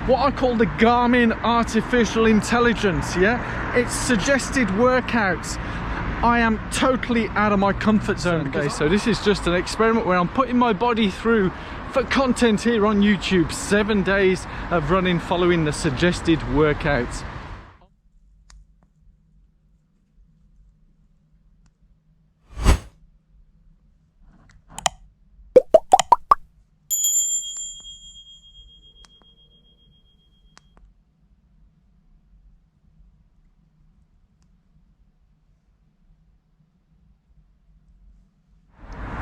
what I call the Garmin artificial intelligence. Yeah, it's suggested workouts. I am totally out of my comfort zone today, so this is just an experiment where I'm putting my body through for content here on YouTube. 7 days of running following the suggested workouts.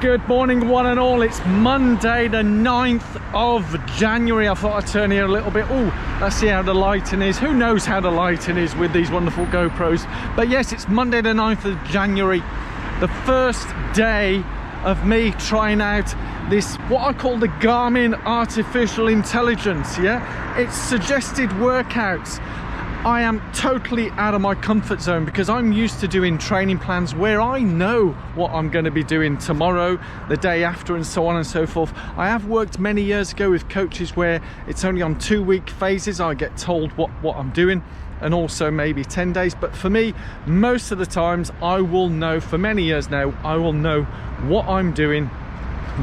Good morning one and all. It's Monday the 9th of January. I thought I'd turn here a little bit. Oh, let's see how the lighting is. Who knows how the lighting is with these wonderful GoPros. But yes, it's Monday the 9th of January. The first day of me trying out this, what I call the Garmin artificial intelligence. Yeah, it's suggested workouts. I am totally out of my comfort zone because I'm used to doing training plans where I know what I'm going to be doing tomorrow, the day after, and so on and so forth. I have worked many years ago with coaches where it's only on 2-week phases. I get told what I'm doing, and also maybe 10 days. But for me, most of the times I will know, for many years now, I will know what I'm doing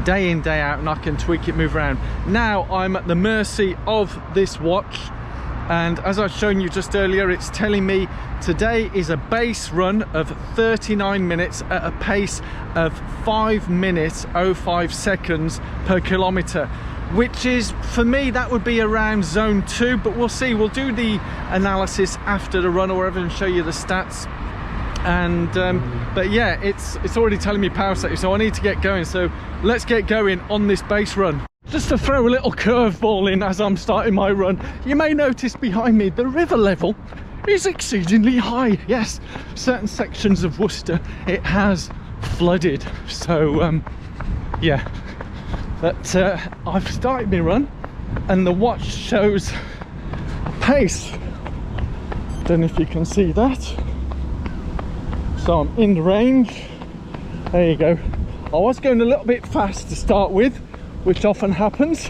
day in, day out, and I can tweak it, move around. Now I'm at the mercy of this watch. And as I've shown you just earlier, it's telling me today is a base run of 39 minutes at a pace of 5 minutes 05 seconds per kilometer, which is, for me, that would be around zone 2, but we'll see. We'll do the analysis after the run or whatever and show you the stats. And but yeah, it's already telling me power setting, so I need to get going. So let's get going on this base run. Just to throw a little curveball in as I'm starting my run, you may notice behind me the river level is exceedingly high. Yes, certain sections of Worcester, it has flooded. So yeah, but I've started my run and the watch shows a pace. Don't know if you can see that. So I'm in range. There you go. I was going a little bit fast to start with, which often happens,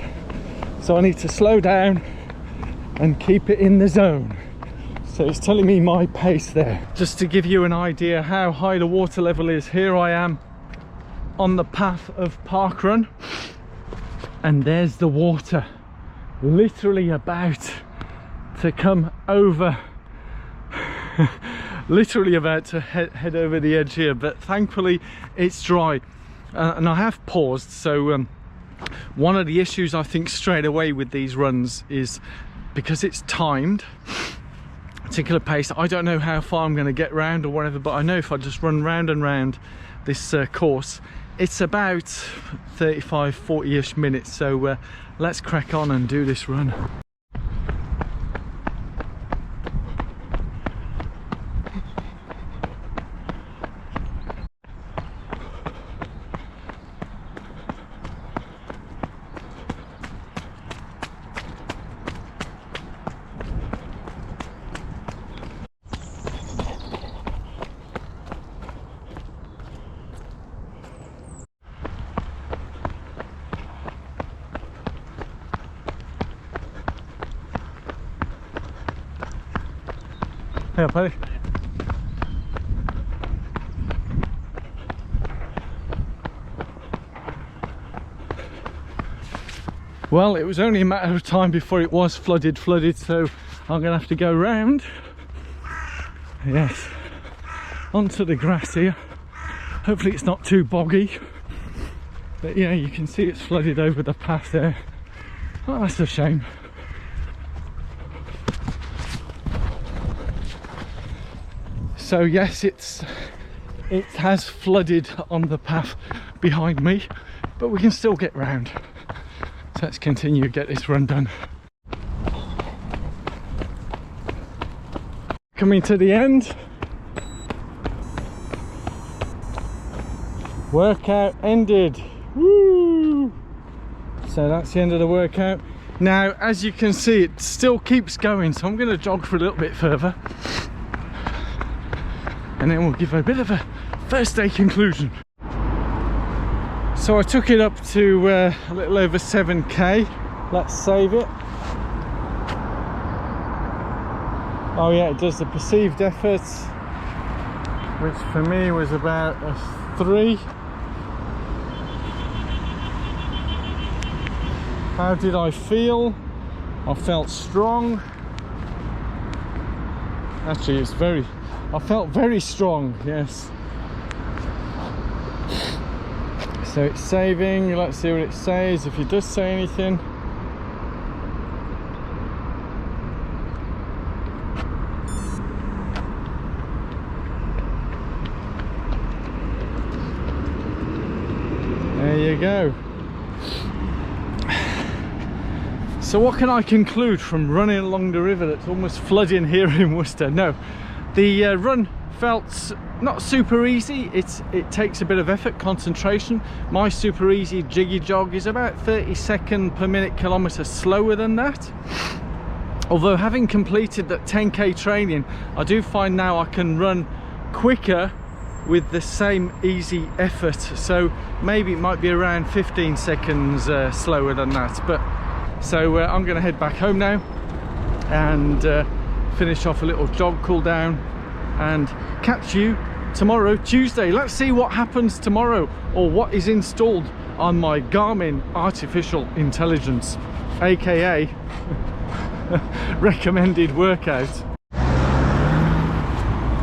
so I need to slow down and keep it in the zone. So it's telling me my pace there. Just to give you an idea how high the water level is, here I am on the path of Parkrun, and there's the water literally about to come over literally about to head over the edge here, but thankfully it's dry. And I have paused, so one of the issues I think straight away with these runs is because it's timed, particular pace, I don't know how far I'm going to get round or whatever, but I know if I just run round and round this course, it's about 35-40-ish minutes. So let's crack on and do this run. Yeah, buddy. Well, it was only a matter of time before it was flooded, so I'm gonna have to go round, yes, onto the grass here. Hopefully it's not too boggy, but yeah, you can see it's flooded over the path there. Oh, that's a shame. So yes, it has flooded on the path behind me, but we can still get round. So let's continue, get this run done. Coming to the end. Workout ended. Woo! So that's the end of the workout. Now, as you can see, it still keeps going, so I'm going to jog for a little bit further, and then we'll give a bit of a first day conclusion. So I took it up to a little over 7k. Let's save it. Oh yeah, it does the perceived efforts, which for me was about a 3. How did I feel? I felt strong. Actually, I felt very strong, yes. So it's saving. Let's see what it says, if it does say anything. There you go. So what can I conclude from running along the river that's almost flooding here in Worcester? No, the run felt not super easy. It takes a bit of effort, concentration. My super easy jiggy jog is about 30 per minute kilometre slower than that. Although having completed that 10k training, I do find now I can run quicker with the same easy effort. So maybe it might be around 15 seconds slower than that. But so I'm going to head back home now and finish off a little jog, cool down, and catch you tomorrow, Tuesday. Let's see what happens tomorrow, or what is installed on my Garmin artificial intelligence, aka recommended workout.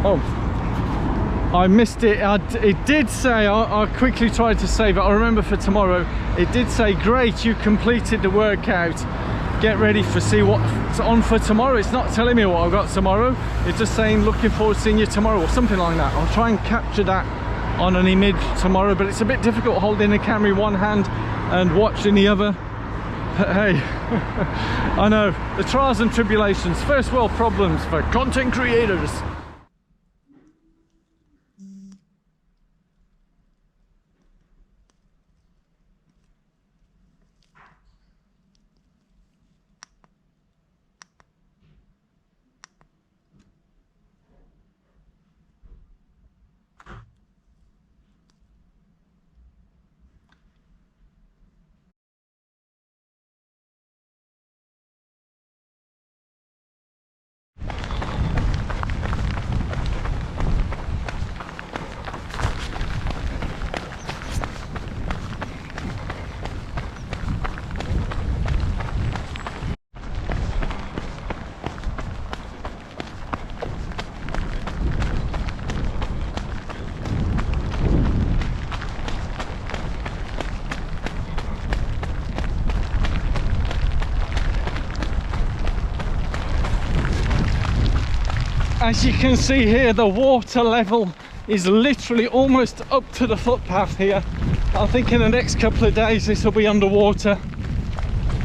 Oh, I missed it. It did say, I quickly tried to save it. I remember for tomorrow, it did say, great, you completed the workout. Get ready for see what's on for tomorrow. It's not telling me what I've got tomorrow. It's just saying, looking forward to seeing you tomorrow, or something like that. I'll try and capture that on an image tomorrow, but it's a bit difficult holding the camera in one hand and watching the other. But hey, I know, the trials and tribulations, first world problems for content creators. As you can see here, the water level is literally almost up to the footpath here. I think in the next couple of days this will be underwater,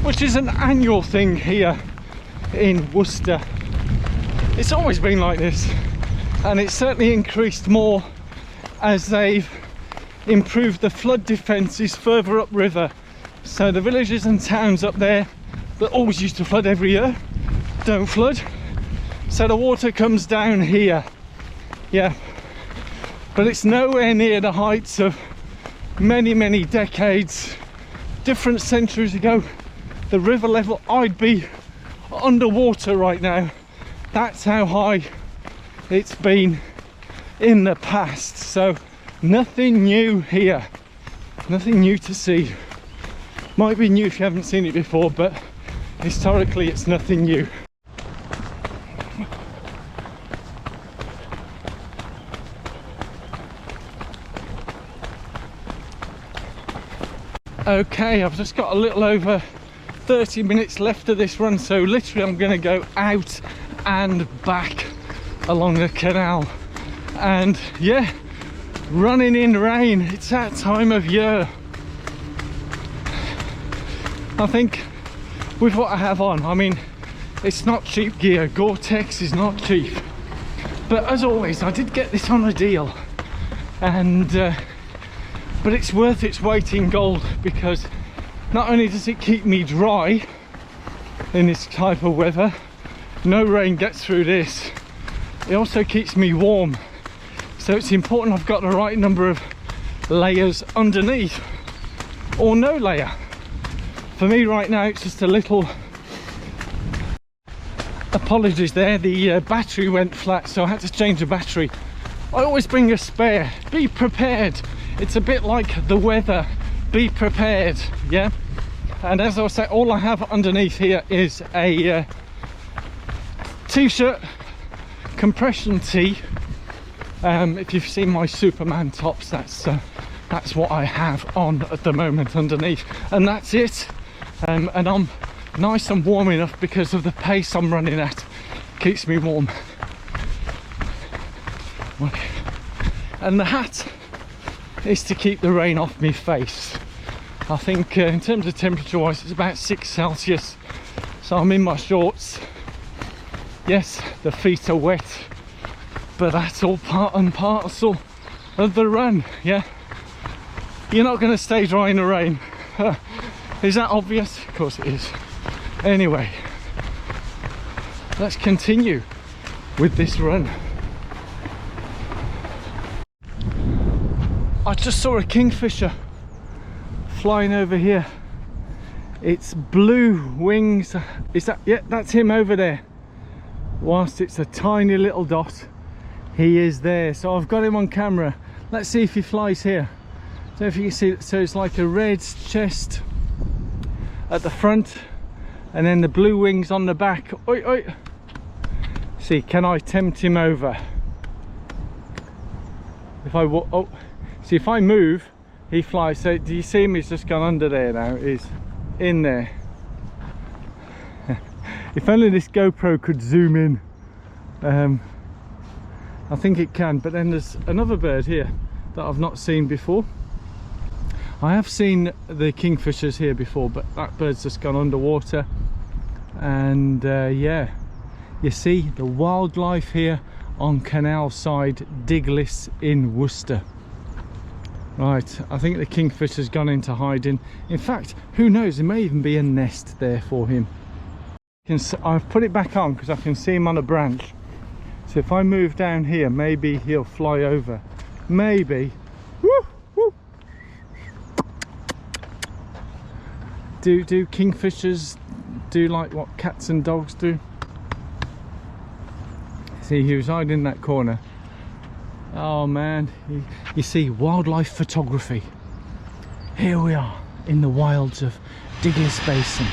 which is an annual thing here in Worcester. It's always been like this, and it's certainly increased more as they've improved the flood defences further upriver. So the villages and towns up there that always used to flood every year don't flood. So the water comes down here, yeah, but it's nowhere near the heights of many decades, different centuries ago. The river level, I'd be underwater right now. That's how high it's been in the past. So nothing new here, nothing new to see. Might be new if you haven't seen it before, but historically it's nothing new. Okay, I've just got a little over 30 minutes left of this run, so literally I'm going to go out and back along the canal. And yeah, running in rain, it's that time of year. I think with what I have on, I mean, it's not cheap gear. Gore-Tex is not cheap, but as always I did get this on a deal, and but it's worth its weight in gold, because not only does it keep me dry in this type of weather, no rain gets through this, it also keeps me warm. So it's important I've got the right number of layers underneath, or no layer. For me right now it's just a little Apologies there, the battery went flat, so I had to change the battery. I always bring a spare. Be prepared. It's a bit like the weather. Be prepared, yeah? And as I say, all I have underneath here is a t-shirt, compression tee. If you've seen my Superman tops, that's what I have on at the moment underneath, and that's it. And I'm nice and warm enough because of the pace I'm running at. Keeps me warm. And the hat is to keep the rain off my face. I think in terms of temperature wise, it's about 6 Celsius, so I'm in my shorts. Yes, the feet are wet, but that's all part and parcel of the run. Yeah, you're not going to stay dry in the rain. Is that obvious? Of course it is. Anyway, let's continue with this run. I just saw a kingfisher flying over here. It's blue wings. Is that, yeah, that's him over there. Whilst it's a tiny little dot, he is there. So I've got him on camera. Let's see if he flies here. So if you can see, so it's like a red chest at the front and then the blue wings on the back. Oi, oi. See, can I tempt him over? If I oh, see, if I move, he flies. So do you see him? He's just gone under there now. He's in there. If only this GoPro could zoom in. I think it can, but then there's another bird here that I've not seen before. I have seen the kingfishers here before, but that bird's just gone underwater. And yeah, you see the wildlife here on Canal Side, Diglis in Worcester. Right, I think the kingfisher's gone into hiding. In fact, who knows, there may even be a nest there for him. I've put it back on because I can see him on a branch. So if I move down here, maybe he'll fly over. Maybe. Woo, woo. Do kingfishers do like what cats and dogs do? See, he was hiding in that corner. Oh man, you see, wildlife photography. Here we are in the wilds of Diglis Basin,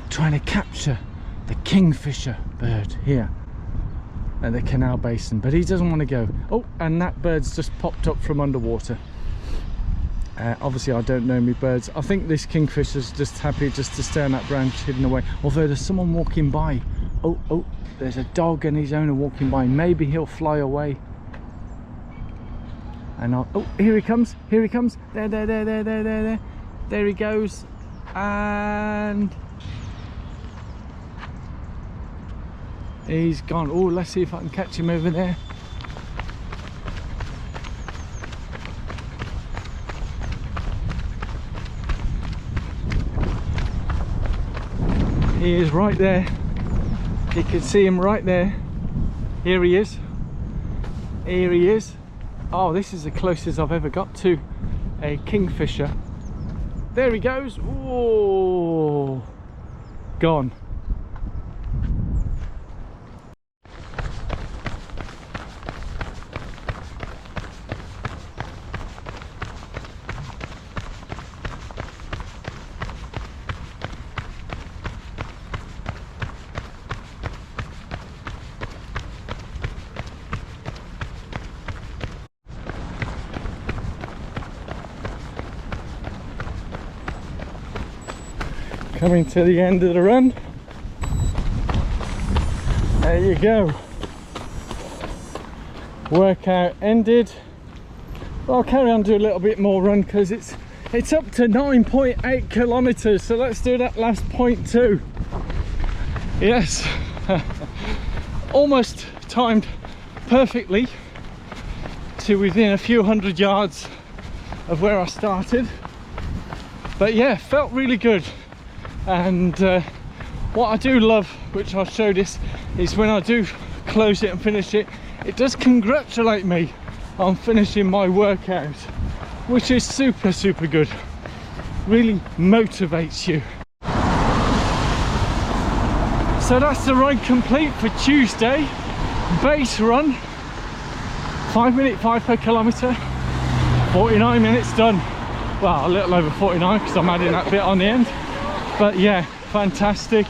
trying to capture the kingfisher bird here at the Canal Basin, but he doesn't want to go. Oh, and that bird's just popped up from underwater. Obviously I don't know me birds. I think this kingfisher's just happy just to stay on that branch hidden away, although there's someone walking by. Oh, oh, there's a dog and his owner walking by. Maybe he'll fly away. And I'll, oh, here he comes, here he comes. There. There he goes. And he's gone. Oh, let's see if I can catch him over there. He is right there. You can see him right there. Here he is. Here he is. Oh, this is the closest I've ever got to a kingfisher. There he goes. Oh, gone. Coming to the end of the run. There you go. Workout ended. Well, I'll carry on doing a little bit more run because it's up to 9.8 kilometers. So let's do that last 0.2. Yes, almost timed perfectly to within a few hundred yards of where I started. But yeah, felt really good. And what I do love, which I'll show this, is when I do close it and finish it, it does congratulate me on finishing my workout, which is super good. Really motivates you. So that's the ride complete for Tuesday. Base run, 5:05 per kilometre, 49 minutes done. Well, a little over 49 because I'm adding that bit on the end. But yeah, fantastic.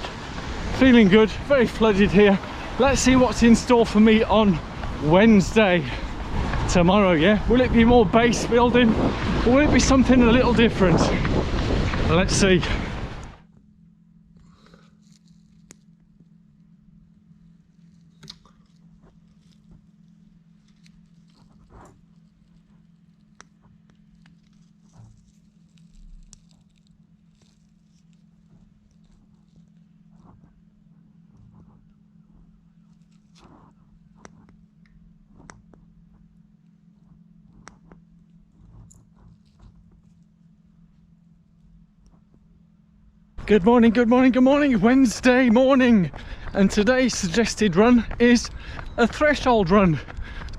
Feeling good, very flooded here. Let's see what's in store for me on Wednesday, tomorrow. Yeah, will it be more base building or will it be something a little different? Let's see. Good morning, good morning, good morning. Wednesday morning, and today's suggested run is a threshold run.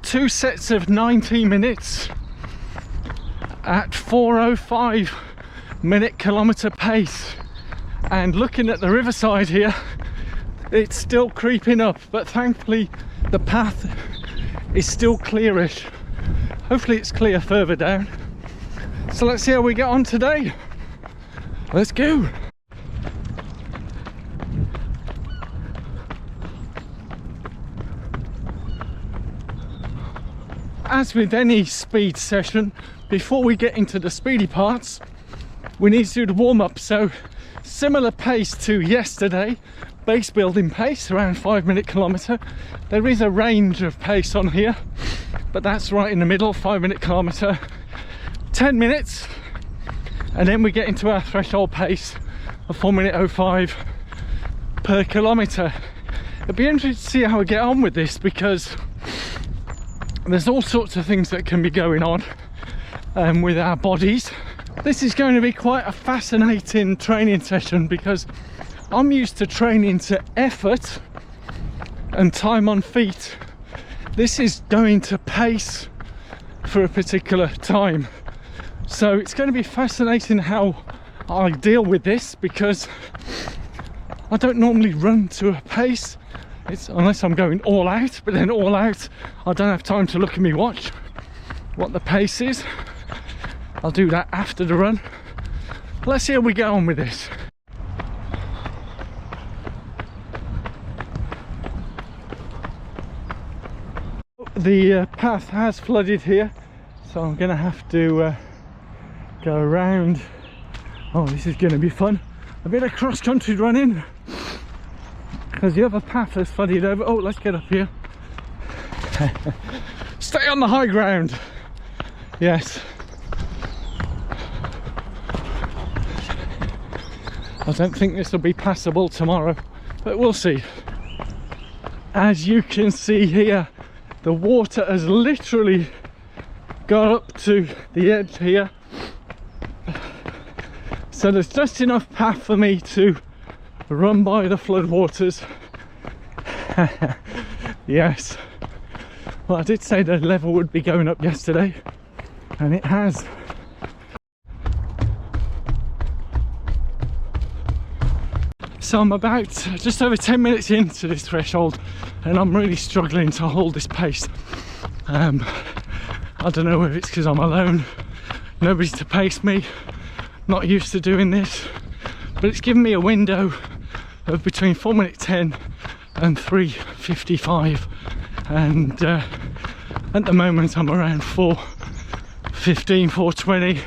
2 sets of 90 minutes at 4:05 minute kilometre pace. And looking at the riverside here, it's still creeping up, but thankfully the path is still clearish. Hopefully it's clear further down. So let's see how we get on today. Let's go. As with any speed session, before we get into the speedy parts, we need to do the warm-up. So similar pace to yesterday, base building pace, around 5 minute kilometre. There is a range of pace on here, but that's right in the middle, 5 minute kilometre, 10 minutes, and then we get into our threshold pace of 4:05 per kilometre. It'd be interesting to see how we get on with this, because there's all sorts of things that can be going on with our bodies. This is going to be quite a fascinating training session, because I'm used to training to effort and time on feet. This is going to pace for a particular time. So it's going to be fascinating how I deal with this, because I don't normally run to a pace. It's unless I'm going all out, but then all out, I don't have time to look at my watch, what the pace is. I'll do that after the run. Let's see how we get on with this. The path has flooded here, so I'm gonna have to go around. Oh, this is gonna be fun. A bit of cross-country running, because the other path has flooded over. Oh, let's get up here. Stay on the high ground. Yes. I don't think this will be passable tomorrow, but we'll see. As you can see here, the water has literally got up to the edge here. So there's just enough path for me to run by the floodwaters. Yes. Well, I did say the level would be going up yesterday, and it has. So I'm about just over 10 minutes into this threshold, and I'm really struggling to hold this pace. I don't know if it's because I'm alone, nobody's to pace me, not used to doing this, but it's given me a window of between 4:10 and 3:55, and at the moment I'm around 4:15, 4:20.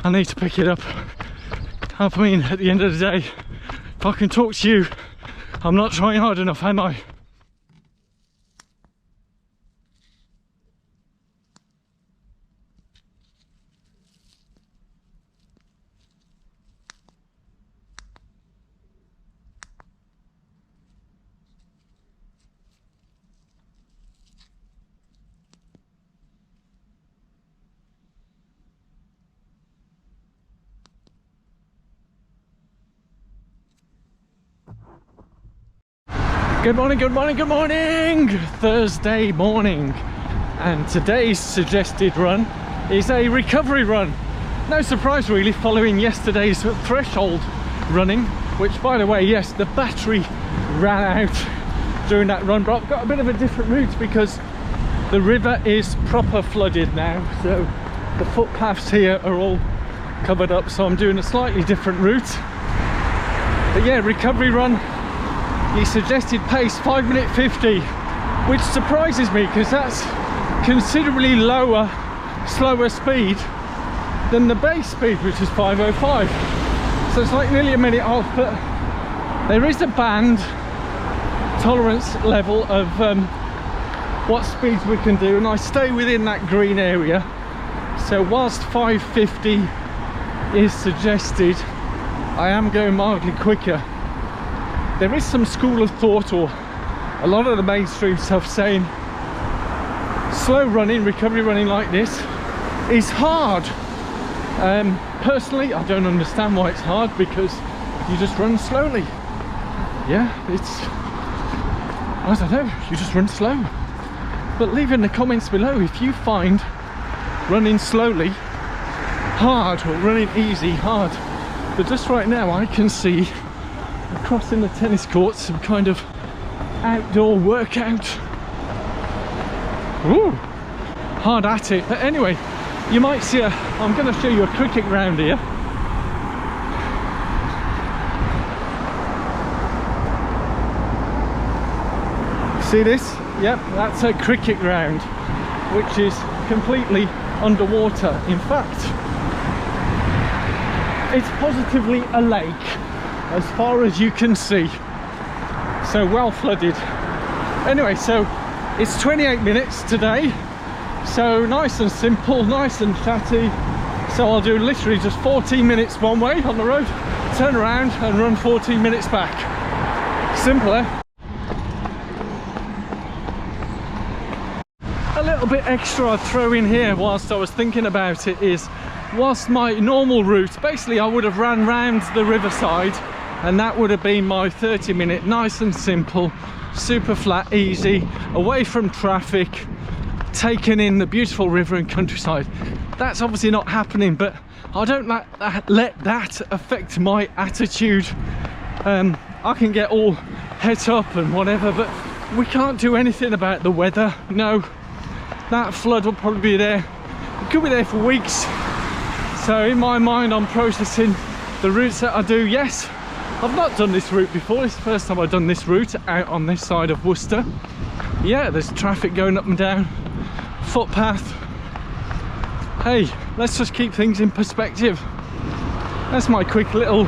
I need to pick it up. I mean, at the end of the day, if I can talk to you, I'm not trying hard enough, am I? Good morning, good morning, good morning! Thursday morning, and today's suggested run is a recovery run. No surprise really, following yesterday's threshold running, which, by the way, yes, the battery ran out during that run, but I've got a bit of a different route because the river is proper flooded now, so the footpaths here are all covered up, so I'm doing a slightly different route. But yeah, recovery run, he suggested pace 5:50, which surprises me because that's considerably lower, slower speed than the base speed, which is 5:05. So it's like nearly a minute off, but there is a band tolerance level of what speeds we can do, and I stay within that green area. So whilst 5:50 is suggested, I am going mildly quicker. There is some school of thought, or a lot of the mainstream stuff, saying slow running, recovery running like this is hard. Personally, I don't understand why it's hard, because you just run slowly. Yeah, I don't know, you just run slow. But leave in the comments below if you find running slowly hard or running easy hard. But just right now I can see across in the tennis courts some kind of outdoor workout. Ooh, hard at it. But anyway, you might see I'm going to show you a cricket ground here. See this? Yep, that's a cricket ground, which is completely underwater. In fact, it's positively a lake as far as you can see, so well flooded. Anyway, so it's 28 minutes today, so nice and simple, nice and chatty. So I'll do literally just 14 minutes one way on the road, turn around and run 14 minutes back. Simple, eh? A little bit extra I'd throw in here whilst I was thinking about it is, whilst my normal route, basically I would have ran round the riverside, and that would have been my 30-minute, nice and simple, super flat, easy, away from traffic, taking in the beautiful river and countryside. That's obviously not happening, but I don't let that affect my attitude. I can get all het up and whatever, but we can't do anything about the weather. No, that flood will probably be there, it could be there for weeks. So in my mind I'm processing the routes that I do. Yes, I've not done this route before, it's the first time I've done this route out on this side of Worcester. Yeah, there's traffic going up and down, footpath. Hey, let's just keep things in perspective. That's my quick little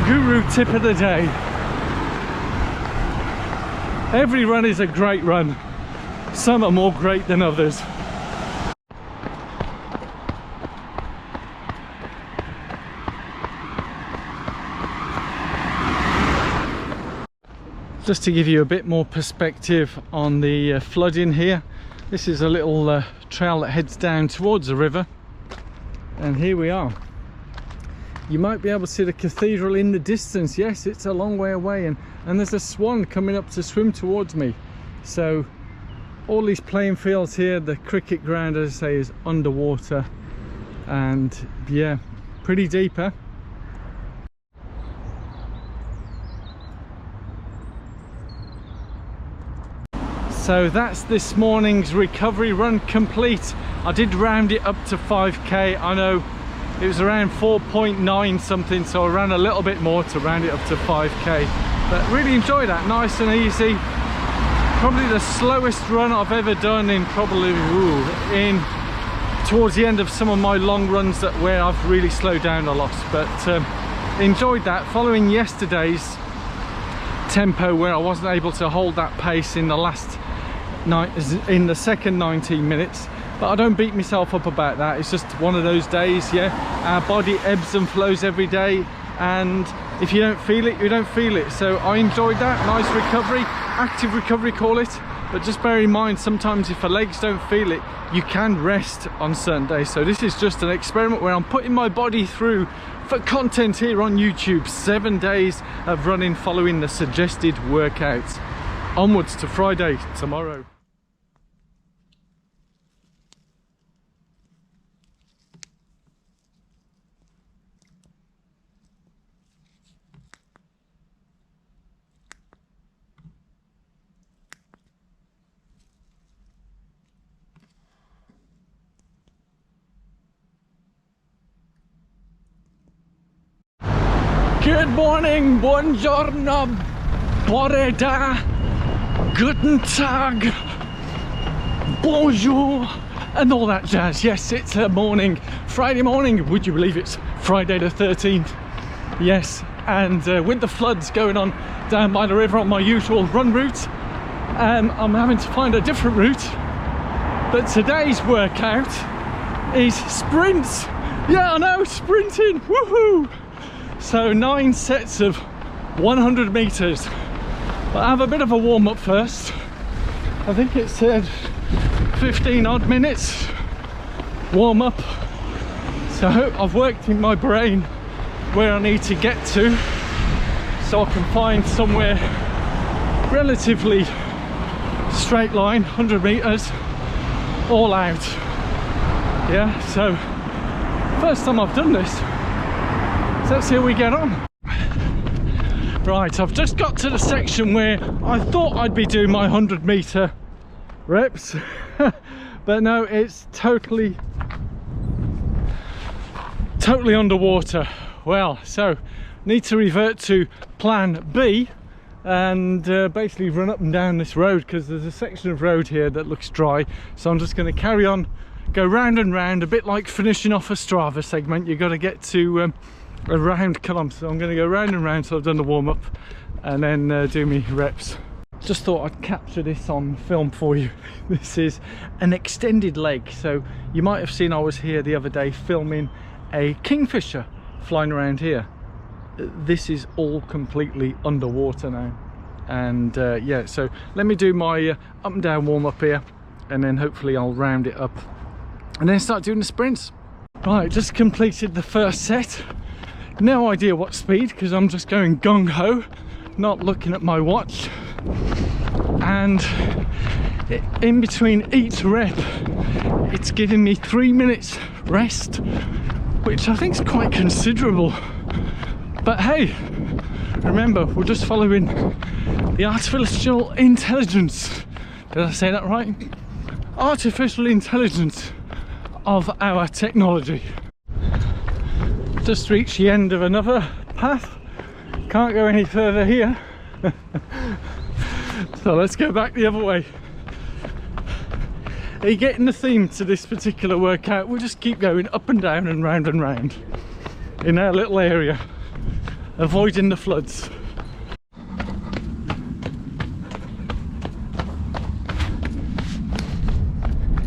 guru tip of the day. Every run is a great run. Some are more great than others. Just to give you a bit more perspective on the flooding here, this is a little trail that heads down towards the river, and here we are. You might be able to see the cathedral in the distance. Yes, it's a long way away, and there's a swan coming up to swim towards me. So all these playing fields here, the cricket ground, as I say, is underwater, and yeah, pretty deep, huh? So that's this morning's recovery run complete. I did round it up to 5k. I know it was around 4.9 something, so I ran a little bit more to round it up to 5k. But really enjoyed that, nice and easy. Probably the slowest run I've ever done in probably towards the end of some of my long runs where I've really slowed down a lot. But enjoyed that, following yesterday's tempo where I wasn't able to hold that pace in the second 19 minutes. But I don't beat myself up about that. It's just one of those days. Yeah, our body ebbs and flows every day, and if you don't feel it, you don't feel it. So I enjoyed that. Nice recovery, active recovery, call it. But just bear in mind, sometimes if your legs don't feel it, you can rest on certain days. So this is just an experiment where I'm putting my body through for content here on YouTube. 7 days of running following the suggested workouts. Onwards to Friday tomorrow. Good morning, buongiorno, boreda, guten tag, bonjour, and all that jazz. Yes, it's a morning, Friday morning. Would you believe it's Friday the 13th? Yes, and with the floods going on down by the river on my usual run route, I'm having to find a different route. But today's workout is sprints. Yeah, I know, sprinting, woohoo! So 9 sets of 100 meters. But I have a bit of a warm up first. I think it said 15 odd minutes warm up. So I've worked in my brain where I need to get to, so I can find somewhere relatively straight line, 100 meters, all out. Yeah, so first time I've done this, so let's see how we get on. Right, I've just got to the section where I thought I'd be doing my 100 meter reps, but no, it's totally underwater. Well, so need to revert to plan B and basically run up and down this road, because there's a section of road here that looks dry. So I'm just going to carry on, go round and round, a bit like finishing off a Strava segment. You've got to get to a round kilometre. So I'm going to go round and round, so I've done the warm-up and then do me reps. Just thought I'd capture this on film for you. This is an extended leg. So you might have seen I was here the other day filming a kingfisher flying around here. This is all completely underwater now, and yeah, so let me do my up and down warm up here, and then hopefully I'll round it up and then start doing the sprints. Right, just completed the first set. No idea what speed, because I'm just going gung-ho, not looking at my watch. And in between each rep, it's giving me 3 minutes rest, which I think is quite considerable. But hey, remember, we're just following the artificial intelligence. Did I say that right? Artificial intelligence of our technology. Just reached the end of another path. Can't go any further here. So let's go back the other way. Are you getting the theme to this particular workout? We'll just keep going up and down and round in our little area, avoiding the floods.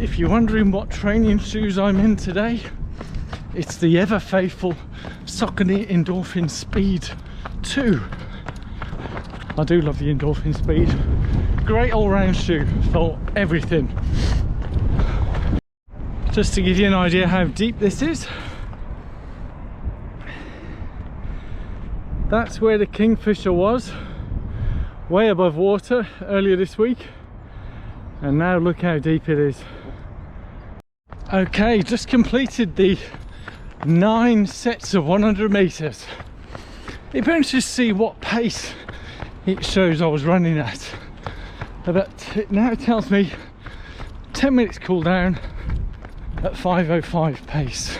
If you're wondering what training shoes I'm in today, it's the ever faithful Saucony Endorphin Speed 2. I do love the Endorphin Speed. Great all-round shoe for everything. Just to give you an idea how deep this is, that's where the kingfisher was, way above water earlier this week, and now look how deep it is. Okay, just completed the 9 sets of 100 meters. It brings to see what pace it shows I was running at, but it now tells me 10 minutes cool down at 5:05 pace.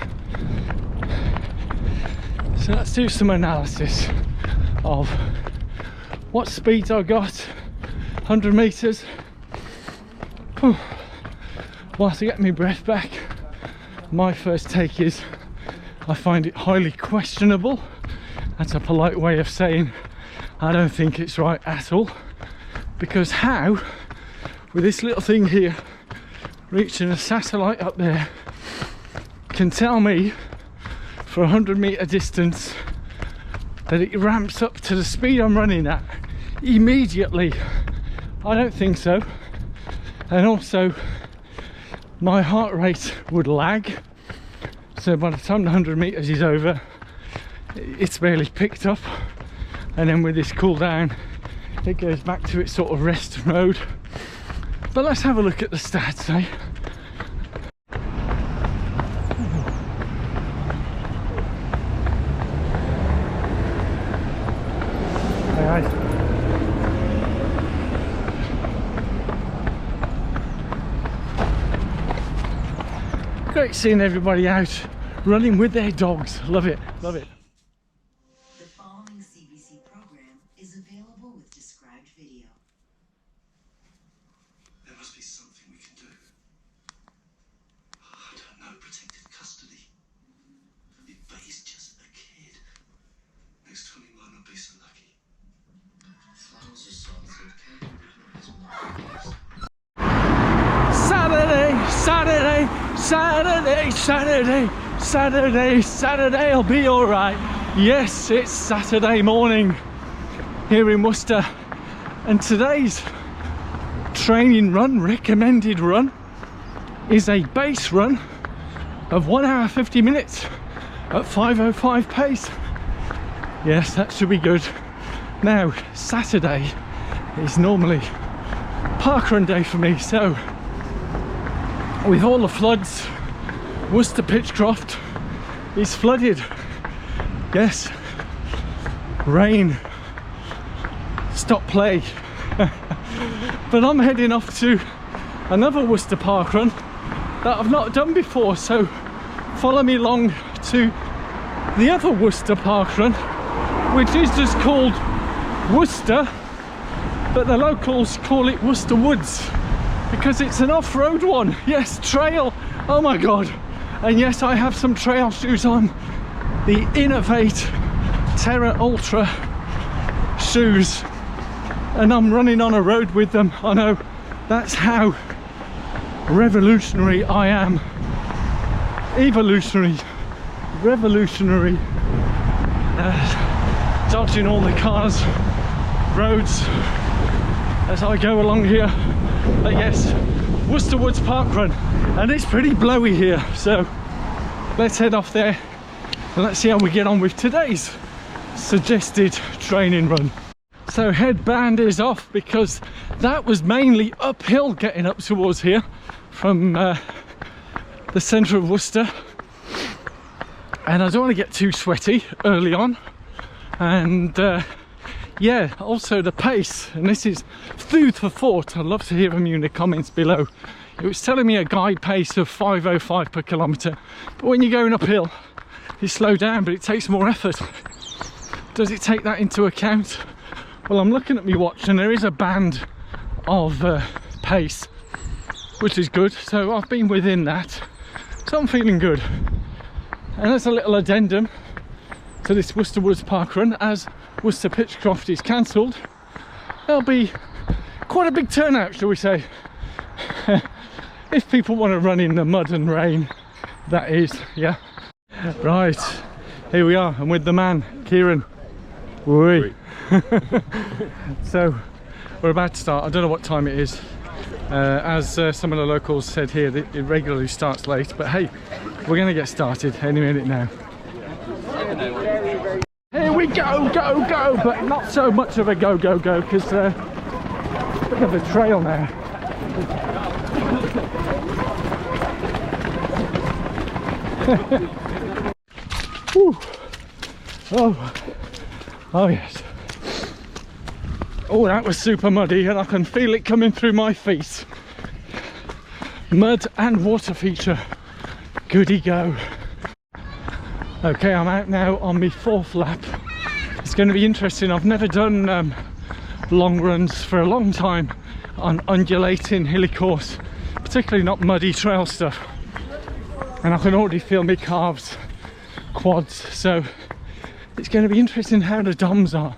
So let's do some analysis of what speeds I got. 100 meters. Whilst I get my breath back, my first take is I find it highly questionable. That's a polite way of saying I don't think it's right at all, because how, with this little thing here reaching a satellite up there, can tell me for a 100 meter distance that it ramps up to the speed I'm running at immediately? I don't think so. And also my heart rate would lag, so by the time the 100 meters is over, it's barely picked up, and then with this cool down it goes back to its sort of rest mode. But let's have a look at the stats, eh? Great seeing everybody out running with their dogs. Love it, love it. The following with described video. There must be something we can do. I don't know, protective custody. But he's just a kid. Next time he might not be so lucky. Flowers are salted, candy is more. Saturday, I'll be alright. Yes, it's Saturday morning here in Worcester, and today's training run, recommended run, is a base run of 1 hour 50 minutes at 5:05 pace. Yes, that should be good. Now, Saturday is normally parkrun day for me, so with all the floods, Worcester Pitchcroft is flooded. Yes, rain, stop play. But I'm heading off to another Worcester parkrun that I've not done before, so follow me along to the other Worcester parkrun, which is just called Worcester, but the locals call it Worcester Woods because it's an off-road one. Yes, trail, oh my god. And yes, I have some trail shoes on, the Innovate Terra Ultra shoes, and I'm running on a road with them. I know, that's how revolutionary I am. Evolutionary, revolutionary, dodging all the cars, roads as I go along here. But yes, Worcester Woods parkrun, and it's pretty blowy here, so let's head off there and let's see how we get on with today's suggested training run. So headband is off because that was mainly uphill getting up towards here from the centre of Worcester, and I don't want to get too sweaty early on. And yeah, also the pace, and this is food for thought. I'd love to hear from you in the comments below. It was telling me a guide pace of 5:05 per kilometre, but when you're going uphill you slow down, but it takes more effort. Does it take that into account? Well, I'm looking at my watch and there is a band of pace, which is good, so I've been within that, so I'm feeling good. And as a little addendum to this Worcester Woods parkrun, as Worcester Pitchcroft is cancelled, there'll be quite a big turnout, shall we say, if people want to run in the mud and rain, that is. Yeah, right, here we are, and with the man Kieran. Whee. So we're about to start. I don't know what time it is, as some of the locals said here that it regularly starts late, but hey, we're going to get started any minute now. Here we go, go, but not so much of a go, because look at the trail now. Whew. Oh yes. Oh, that was super muddy, and I can feel it coming through my feet. Mud and water feature. Goody go. Okay, I'm out now on my 4th lap. It's going to be interesting. I've never done long runs for a long time on undulating hilly course, particularly not muddy trail stuff. And I can already feel my calves, quads, so it's going to be interesting how the DOMs are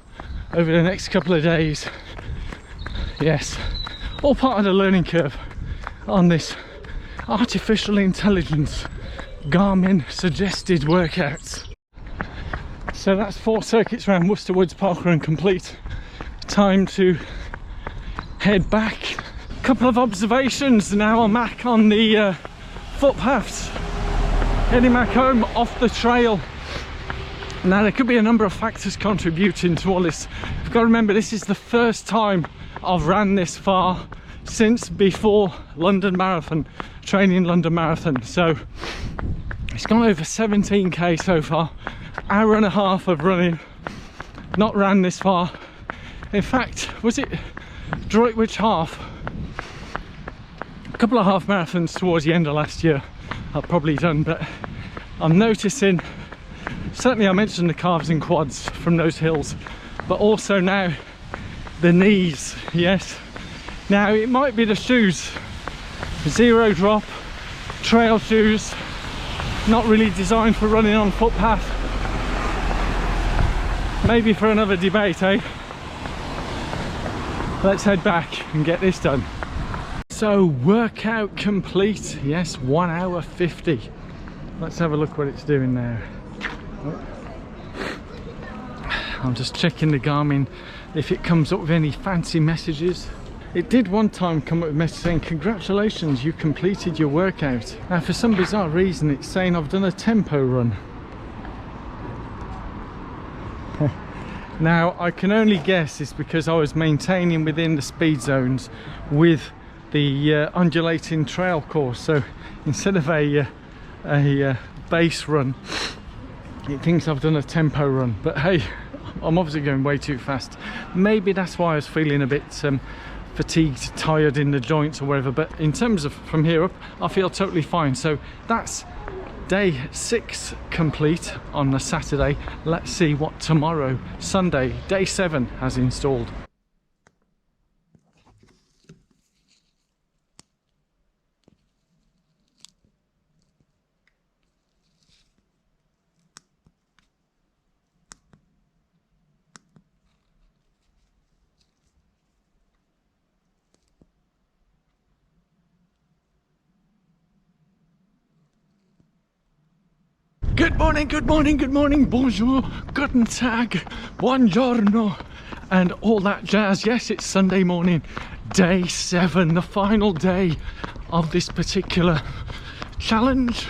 over the next couple of days. Yes, all part of the learning curve on this artificial intelligence Garmin suggested workouts. So that's 4 circuits around Worcester Woods parkrun complete. Time to head back. A couple of observations now. I'm back on the footpaths, heading back home off the trail. Now, there could be a number of factors contributing to all this. You've got to remember, this is the first time I've ran this far since before London Marathon, training London Marathon. So it's gone over 17k so far, hour and a half of running, not ran this far. In fact, was it Droitwich half? A couple of half marathons towards the end of last year I've probably done, but I'm noticing, certainly I mentioned the calves and quads from those hills, but also now the knees. Yes, now it might be the shoes, zero drop trail shoes, not really designed for running on footpath. Maybe for another debate, eh? Let's head back and get this done. So workout complete. Yes, 1 hour 50. Let's have a look what it's doing now. I'm just checking the Garmin if it comes up with any fancy messages. It did one time come up with a message saying, congratulations, you completed your workout. Now for some bizarre reason it's saying I've done a tempo run. Now I can only guess it's because I was maintaining within the speed zones with the undulating trail course. So instead of a base run, it thinks I've done a tempo run. But hey, I'm obviously going way too fast. Maybe that's why I was feeling a bit fatigued, tired in the joints or whatever. But in terms of from here up, I feel totally fine. So that's day 6 complete on a Saturday. Let's see what tomorrow, Sunday, day 7 has installed. Good morning, good morning, good morning, bonjour, guten tag, buongiorno, and all that jazz. Yes, it's Sunday morning, day 7, the final day of this particular challenge,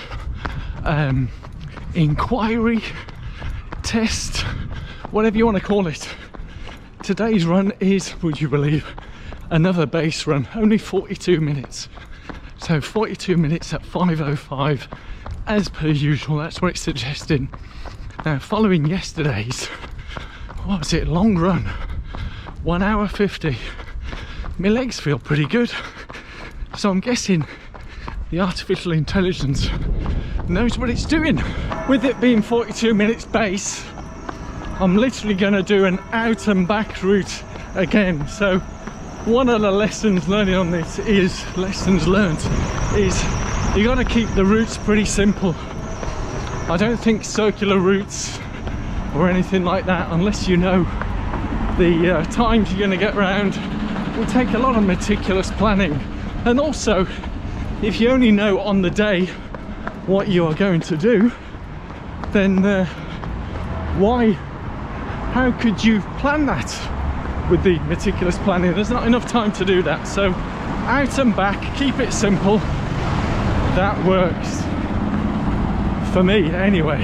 inquiry, test, whatever you want to call it. Today's run is, would you believe, another base run, only 42 minutes. So 42 minutes at 5:05. As per usual, that's what it's suggesting. Now, following yesterday's, what was it, long run, 1 hour 50, my legs feel pretty good. So I'm guessing the artificial intelligence knows what it's doing. With it being 42 minutes base, I'm literally going to do an out and back route again. So one of the lessons learned on this is, you got to keep the routes pretty simple. I don't think circular routes or anything like that, unless you know the times you're going to get around, will take a lot of meticulous planning. And also, if you only know on the day what you are going to do, then how could you plan that with the meticulous planning? There's not enough time to do that. So out and back, keep it simple. That works for me anyway.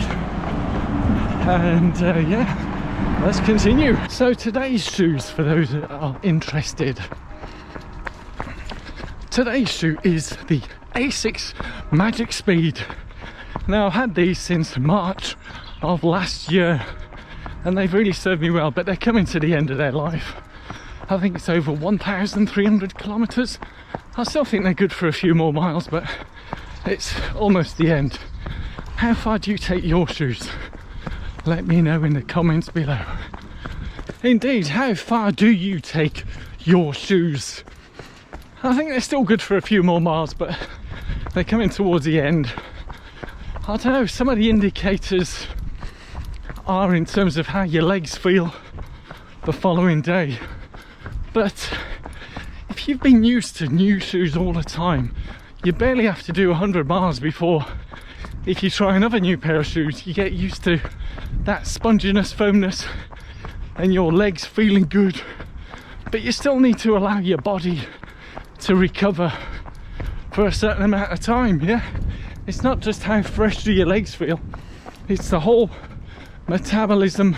And yeah, let's continue. So today's shoes, for those that are interested, today's shoe is the Asics Magic Speed. Now I've had these since March of last year and they've really served me well, but they're coming to the end of their life. I think it's over 1,300 kilometers. I still think they're good for a few more miles, but it's almost the end. How far do you take your shoes? Let me know in the comments below. Indeed, how far do you take your shoes? I think they're still good for a few more miles, but they're coming towards the end. I don't know, some of the indicators are in terms of how your legs feel the following day. But if you've been used to new shoes all the time, you barely have to do 100 miles before, if you try another new pair of shoes, you get used to that sponginess, foamness, and your legs feeling good. But you still need to allow your body to recover for a certain amount of time, yeah? It's not just how fresh do your legs feel, it's the whole metabolism,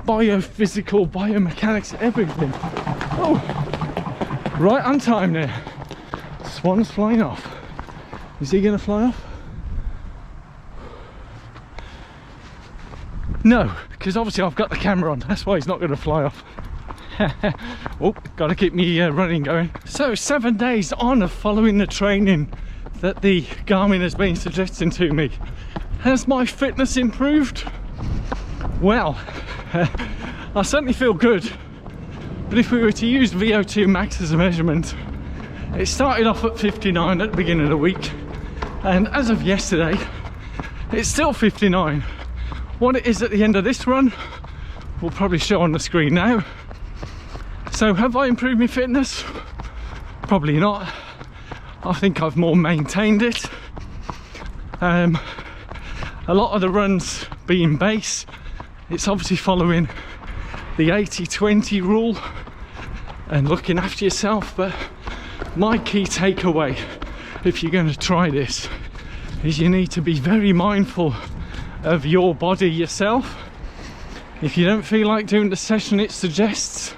biophysical, biomechanics, everything. Oh, right on time there. Swan's flying off. Is he going to fly off? No, because obviously I've got the camera on. That's why he's not going to fly off. Oh, got to keep me running going. So 7 days on of following the training that the Garmin has been suggesting to me. Has my fitness improved? Well, I certainly feel good. But if we were to use VO2 max as a measurement, it started off at 59 at the beginning of the week, and as of yesterday it's still 59. What it is at the end of this run will probably show on the screen now. So have I improved my fitness? Probably not. I think I've more maintained it. A lot of the runs being base, it's obviously following the 80-20 rule and looking after yourself. But my key takeaway, if you're going to try this, is you need to be very mindful of your body yourself. If you don't feel like doing the session it suggests,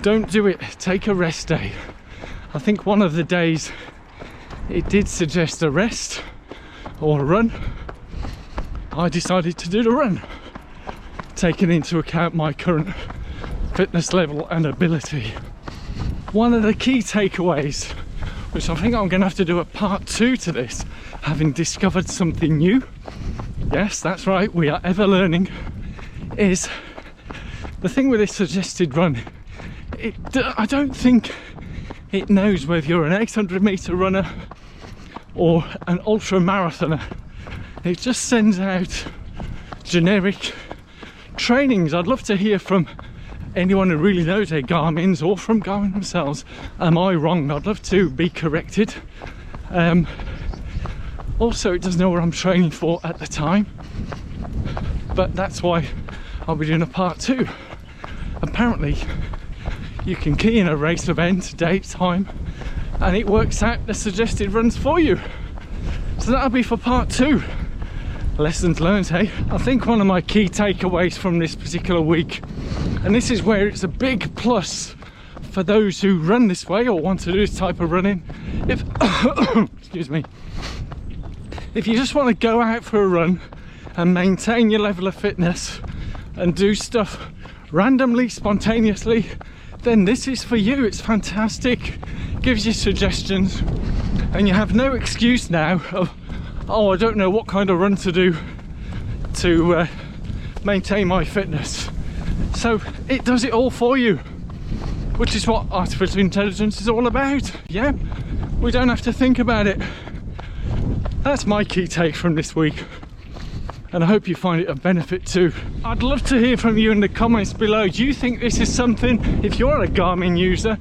don't do it. Take a rest day. I think one of the days it did suggest a rest or a run. I decided to do the run, taking into account my current fitness level and ability. One of the key takeaways, which I think I'm going to have to do a part 2 to this, having discovered something new, yes, that's right, we are ever learning, is the thing with this suggested run. I don't think it knows whether you're an 800 meter runner or an ultra marathoner. It just sends out generic trainings. I'd love to hear from anyone who really knows their Garmins, or from Garmin themselves. Am I wrong? I'd love to be corrected. Also, it doesn't know what I'm training for at the time, but that's why I'll be doing a part 2. Apparently you can key in a race event, date, time, and it works out the suggested runs for you. So that'll be for part 2. Lessons learned, hey? I think one of my key takeaways from this particular week, and this is where it's a big plus for those who run this way or want to do this type of running, if excuse me, if you just want to go out for a run and maintain your level of fitness and do stuff randomly, spontaneously, then this is for you. It's fantastic, gives you suggestions, and you have no excuse now of, oh, I don't know what kind of run to do to maintain my fitness. So it does it all for you, which is what artificial intelligence is all about. Yeah, we don't have to think about it. That's my key take from this week, and I hope you find it of benefit too. I'd love to hear from you in the comments below. Do you think this is something, if you're a Garmin user,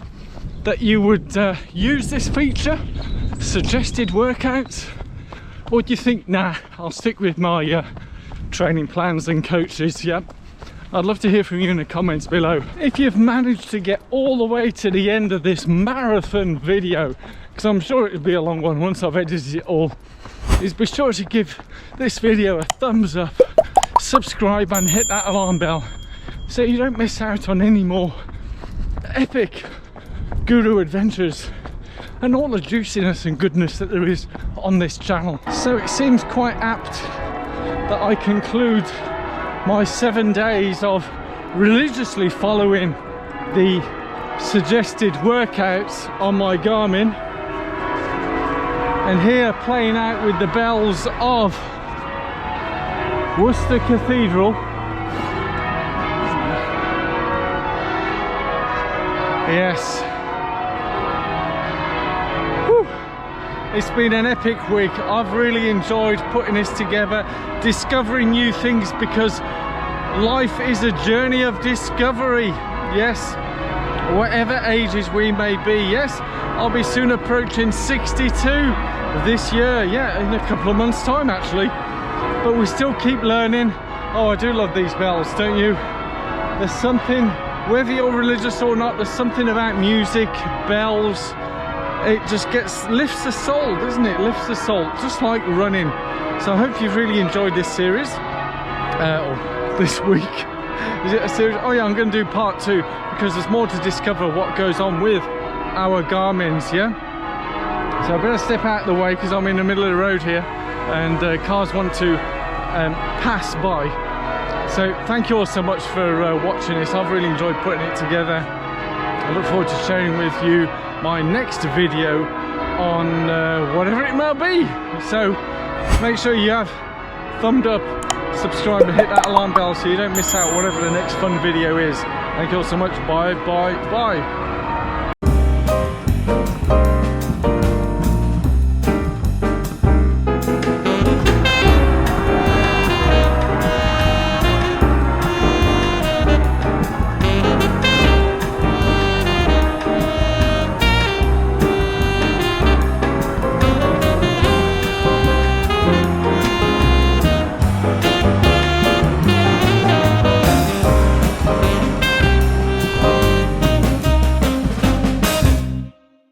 that you would use this feature, suggested workouts? Or do you think, nah, I'll stick with my training plans and coaches? Yep. I'd love to hear from you in the comments below. If you've managed to get all the way to the end of this marathon video, because I'm sure it'll be a long one once I've edited it all, is be sure to give this video a thumbs up, subscribe and hit that alarm bell so you don't miss out on any more epic guru adventures and all the juiciness and goodness that there is on this channel. So it seems quite apt that I conclude my 7 days of religiously following the suggested workouts on my Garmin, and here playing out with the bells of Worcester Cathedral. Yes. It's been an epic week. I've really enjoyed putting this together, discovering new things, because life is a journey of discovery. Yes, whatever ages we may be. Yes, I'll be soon approaching 62 this year. Yeah, in a couple of months' time actually. But we still keep learning. Oh, I do love these bells, don't you? There's something, whether you're religious or not, there's something about music, bells. It just lifts the soul, doesn't it? Lifts the soul, just like running. So I hope you've really enjoyed this series, or this week. Is it a series? Oh yeah, I'm going to do part 2, because there's more to discover what goes on with our Garmins, yeah? So I better step out of the way, because I'm in the middle of the road here, and cars want to pass by. So thank you all so much for watching this. I've really enjoyed putting it together. I look forward to sharing with you my next video on whatever it may be. So make sure you have thumbs up, subscribe and hit that alarm bell so you don't miss out whatever the next fun video is. Thank you all so much. Bye, bye, bye.